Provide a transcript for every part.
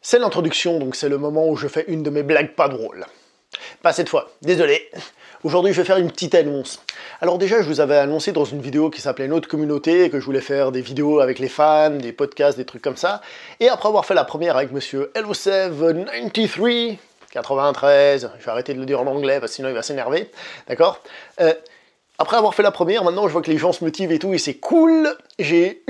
C'est l'introduction, donc c'est le moment où je fais une de mes blagues pas drôles. Pas cette fois, désolé. Aujourd'hui, je vais faire une petite annonce. Alors déjà, je vous avais annoncé dans une vidéo qui s'appelait Notre Communauté, que je voulais faire des vidéos avec les fans, des podcasts, des trucs comme ça. Et après avoir fait la première avec monsieur Hello793, 93, je vais arrêter de le dire en anglais, parce que sinon il va s'énerver, d'accord. Après avoir fait la première, maintenant je vois que les gens se motivent et tout, et c'est cool. J'ai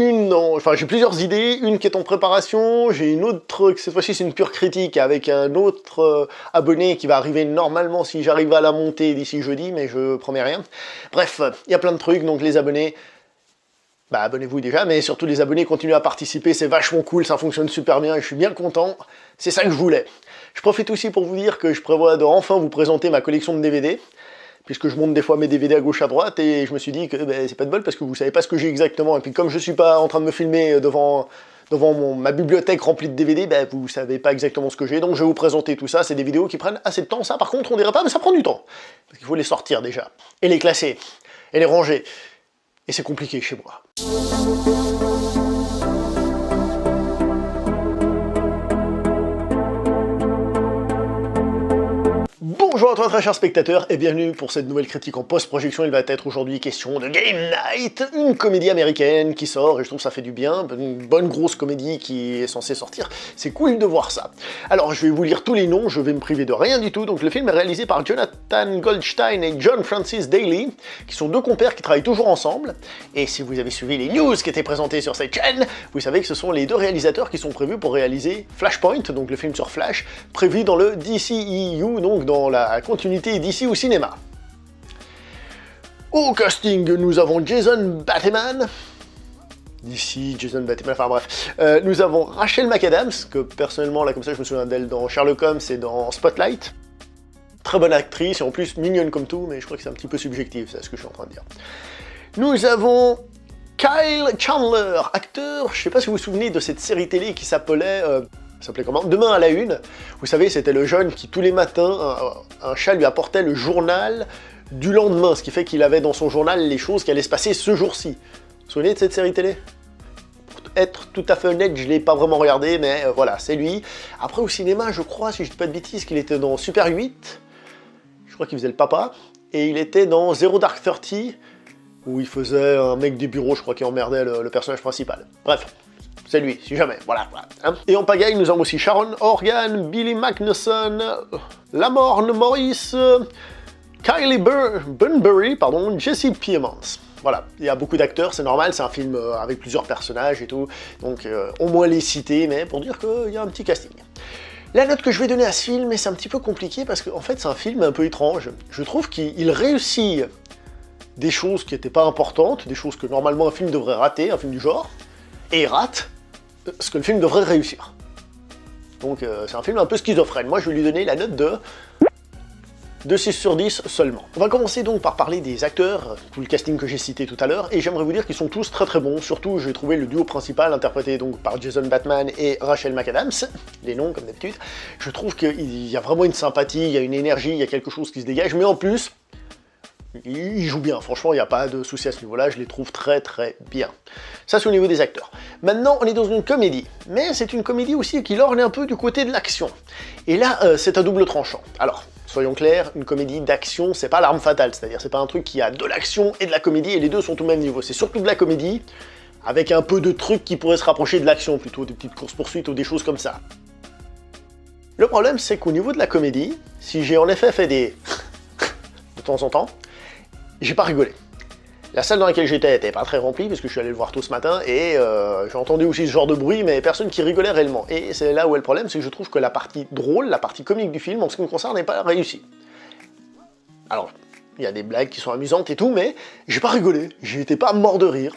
plusieurs idées, une qui est en préparation, j'ai une autre, cette fois-ci c'est une pure critique, avec un autre abonné qui va arriver normalement si j'arrive à la monter d'ici jeudi, mais je promets rien. Bref, il y a plein de trucs, donc les abonnés, bah abonnez-vous déjà, mais surtout les abonnés continuent à participer, c'est vachement cool, ça fonctionne super bien, et je suis bien content, c'est ça que je voulais. Je profite aussi pour vous dire que je prévois de enfin vous présenter ma collection de DVD, puisque je monte des fois mes DVD à gauche à droite, et je me suis dit que c'est pas de bol, parce que vous savez pas ce que j'ai exactement, et puis comme je suis pas en train de me filmer devant ma bibliothèque remplie de DVD, vous savez pas exactement ce que j'ai, donc je vais vous présenter tout ça. C'est des vidéos qui prennent assez de temps, ça par contre on dirait pas, mais ça prend du temps, parce qu'il faut les sortir déjà, et les classer, et les ranger, et c'est compliqué chez moi. Bonjour à toi très chers spectateurs et bienvenue pour cette nouvelle critique en post-projection. Il va être aujourd'hui question de Game Night, une comédie américaine qui sort et je trouve que ça fait du bien, une bonne grosse comédie qui est censée sortir, c'est cool de voir ça. Alors je vais vous lire tous les noms, je vais me priver de rien du tout. Donc le film est réalisé par Jonathan Goldstein et John Francis Daly, qui sont deux compères qui travaillent toujours ensemble, et si vous avez suivi les news qui étaient présentées sur cette chaîne, vous savez que ce sont les deux réalisateurs qui sont prévus pour réaliser Flashpoint, donc le film sur Flash, prévu dans le DCEU, donc dans la continuité d'ici au cinéma. Au casting, nous avons Jason Bateman, Jason Bateman, enfin bref. Nous avons Rachel McAdams, que personnellement, là comme ça je me souviens d'elle dans Sherlock Holmes et dans Spotlight. Très bonne actrice, et en plus mignonne comme tout, mais je crois que c'est un petit peu subjectif, c'est ce que je suis en train de dire. Nous avons Kyle Chandler, acteur, je sais pas si vous vous souvenez de cette série télé qui s'appelait... ça s'appelait comment? Demain à la une. Vous savez, c'était le jeune qui, tous les matins, un chat lui apportait le journal du lendemain, ce qui fait qu'il avait dans son journal les choses qui allaient se passer ce jour-ci. Vous vous souvenez de cette série télé? Pour être tout à fait honnête, je l'ai pas vraiment regardé, mais voilà, c'est lui. Après, au cinéma, je crois, si je dis pas de bêtises, qu'il était dans Super 8. Je crois qu'il faisait le papa. Et il était dans Zero Dark 30, où il faisait un mec du bureau, je crois, qui emmerdait le personnage principal. Bref. C'est lui, si jamais, voilà. Hein. Et en pagaille, nous avons aussi Sharon Horgan, Billy Magnussen, Lamorne Morris, Kylie Bunbury, pardon, Jesse Plemons. Voilà, il y a beaucoup d'acteurs, c'est normal, c'est un film avec plusieurs personnages et tout, donc au moins les citer, mais pour dire qu'il y a un petit casting. La note que je vais donner à ce film, c'est un petit peu compliqué, parce qu'en fait c'est un film un peu étrange. Je trouve qu'il réussit des choses qui n'étaient pas importantes, des choses que normalement un film devrait rater, un film du genre, et il rate ce que le film devrait réussir. Donc c'est un film un peu schizophrène. Moi je vais lui donner la note de 6 sur 10 seulement. On va commencer donc par parler des acteurs, tout le casting que j'ai cité tout à l'heure, et j'aimerais vous dire qu'ils sont tous très très bons. Surtout j'ai trouvé le duo principal interprété donc par Jason Bateman et Rachel McAdams, les noms comme d'habitude. Je trouve qu'il y a vraiment une sympathie, il y a une énergie, il y a quelque chose qui se dégage, mais en plus, ils jouent bien, franchement, il n'y a pas de souci à ce niveau-là, je les trouve très très bien. Ça, c'est au niveau des acteurs. Maintenant, on est dans une comédie, mais c'est une comédie aussi qui lorgne un peu du côté de l'action. Et là, c'est à double tranchant. Alors, soyons clairs, une comédie d'action, c'est pas l'arme fatale, c'est-à-dire c'est pas un truc qui a de l'action et de la comédie, et les deux sont au même niveau. C'est surtout de la comédie, avec un peu de trucs qui pourraient se rapprocher de l'action, plutôt des petites courses-poursuites ou des choses comme ça. Le problème, c'est qu'au niveau de la comédie, si j'ai en effet fait des... de temps en temps, j'ai pas rigolé. La salle dans laquelle j'étais était pas très remplie, parce que je suis allé le voir tôt ce matin, et j'ai entendu aussi ce genre de bruit, mais personne qui rigolait réellement. Et c'est là où est le problème, c'est que je trouve que la partie drôle, la partie comique du film, en ce qui me concerne, n'est pas réussie. Alors, il y a des blagues qui sont amusantes et tout, mais j'ai pas rigolé, j'étais pas mort de rire.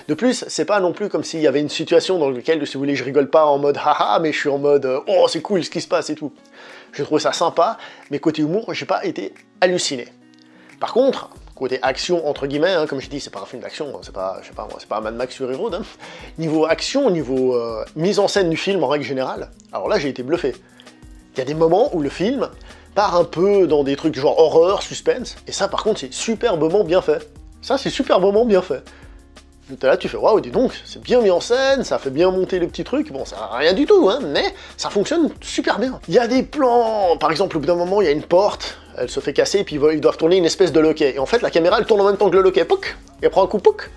De plus, c'est pas non plus comme s'il y avait une situation dans laquelle, si vous voulez, je rigole pas en mode haha, mais je suis en mode oh c'est cool ce qui se passe et tout. J'ai trouvé ça sympa, mais côté humour, j'ai pas été halluciné. Par contre, côté action, entre guillemets, hein, comme je dis, c'est pas un film d'action, hein, c'est pas, je sais pas, c'est pas un Mad Max Fury Road. Hein. Niveau action, niveau mise en scène du film en règle générale, alors là j'ai été bluffé. Il y a des moments où le film part un peu dans des trucs genre horreur, suspense, et ça par contre c'est superbement bien fait. Ça c'est superbement bien fait. T'es là, tu fais waouh, dis donc, c'est bien mis en scène, ça fait bien monter les petits trucs. Bon, ça n'a rien du tout, hein, mais ça fonctionne super bien. Il y a des plans, par exemple, au bout d'un moment, il y a une porte, elle se fait casser, et puis ils doivent tourner une espèce de loquet. Et en fait, la caméra, elle tourne en même temps que le loquet, pouc, et elle prend un coup, pouc.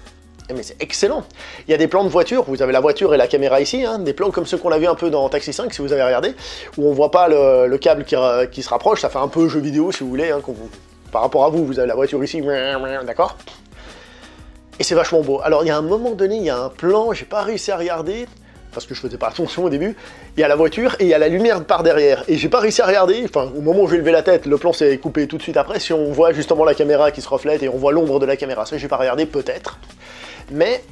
Mais c'est excellent. Il y a des plans de voiture, vous avez la voiture et la caméra ici, hein, des plans comme ceux qu'on a vu un peu dans Taxi 5, si vous avez regardé, où on voit pas le câble qui se rapproche, ça fait un peu jeu vidéo, si vous voulez, hein, par rapport à vous, vous avez la voiture ici, d'accord ? Et c'est vachement beau. Alors il y a un moment donné, il y a un plan, j'ai pas réussi à regarder, parce que je faisais pas attention au début, il y a la voiture et il y a la lumière par derrière. Et j'ai pas réussi à regarder, enfin au moment où j'ai levé la tête, le plan s'est coupé tout de suite après, si on voit justement la caméra qui se reflète et on voit l'ombre de la caméra. Ça j'ai pas regardé, peut-être. Mais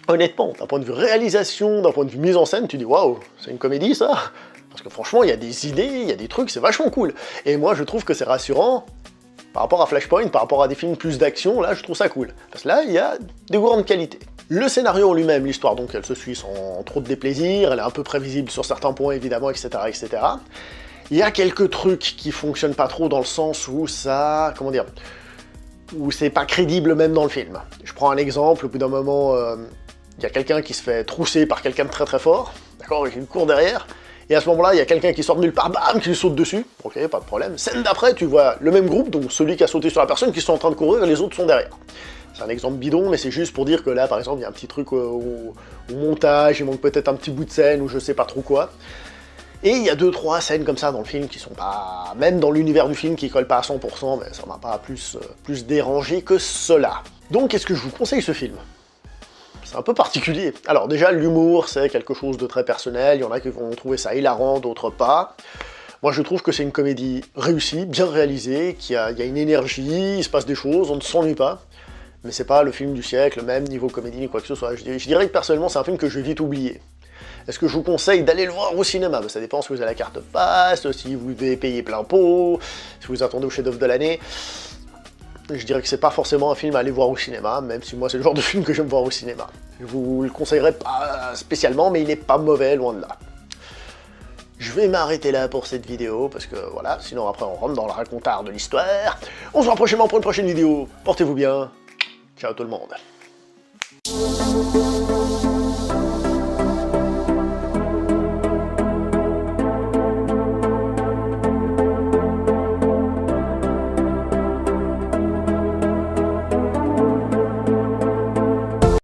honnêtement, d'un point de vue réalisation, d'un point de vue mise en scène, tu dis waouh, c'est une comédie ça ? Parce que franchement, il y a des idées, il y a des trucs, c'est vachement cool. Et moi je trouve que c'est rassurant. Par rapport à Flashpoint, par rapport à des films plus d'action, là, je trouve ça cool. Parce que là, il y a des grandes qualités. Le scénario en lui-même, l'histoire, donc, elle se suit sans trop de déplaisir, elle est un peu prévisible sur certains points, évidemment, etc., etc. Il y a quelques trucs qui fonctionnent pas trop dans le sens où ça... comment dire ? Où c'est pas crédible même dans le film. Je prends un exemple, au bout d'un moment, il y a quelqu'un qui se fait trousser par quelqu'un de très très fort, d'accord, avec une cour derrière, et à ce moment-là, il y a quelqu'un qui sort de nulle part, bam, qui lui saute dessus. Ok, pas de problème. Scène d'après, tu vois le même groupe, donc celui qui a sauté sur la personne, qui sont en train de courir et les autres sont derrière. C'est un exemple bidon, mais c'est juste pour dire que là, par exemple, il y a un petit truc au montage, il manque peut-être un petit bout de scène ou je sais pas trop quoi. Et il y a 2-3 scènes comme ça dans le film qui sont pas... même dans l'univers du film qui collent pas à 100%, mais ça m'a pas plus dérangé que cela. Donc, est-ce que je vous conseille ce film ? C'est un peu particulier. Alors déjà, l'humour, c'est quelque chose de très personnel, il y en a qui vont trouver ça hilarant, d'autres pas. Moi, je trouve que c'est une comédie réussie, bien réalisée, il y a une énergie, il se passe des choses, on ne s'ennuie pas. Mais c'est pas le film du siècle, même niveau comédie, ni quoi que ce soit. Je dirais que personnellement, c'est un film que je vais vite oublier. Est-ce que je vous conseille d'aller le voir au cinéma ? Ça dépend si vous avez la carte passe, si vous devez payer plein pot, si vous attendez au chef-d'œuvre de l'année. Je dirais que c'est pas forcément un film à aller voir au cinéma, même si moi c'est le genre de film que j'aime voir au cinéma. Je vous le conseillerais pas spécialement, mais il n'est pas mauvais, loin de là. Je vais m'arrêter là pour cette vidéo, parce que voilà, sinon après on rentre dans le racontard de l'histoire. On se voit prochainement pour une prochaine vidéo. Portez-vous bien. Ciao tout le monde.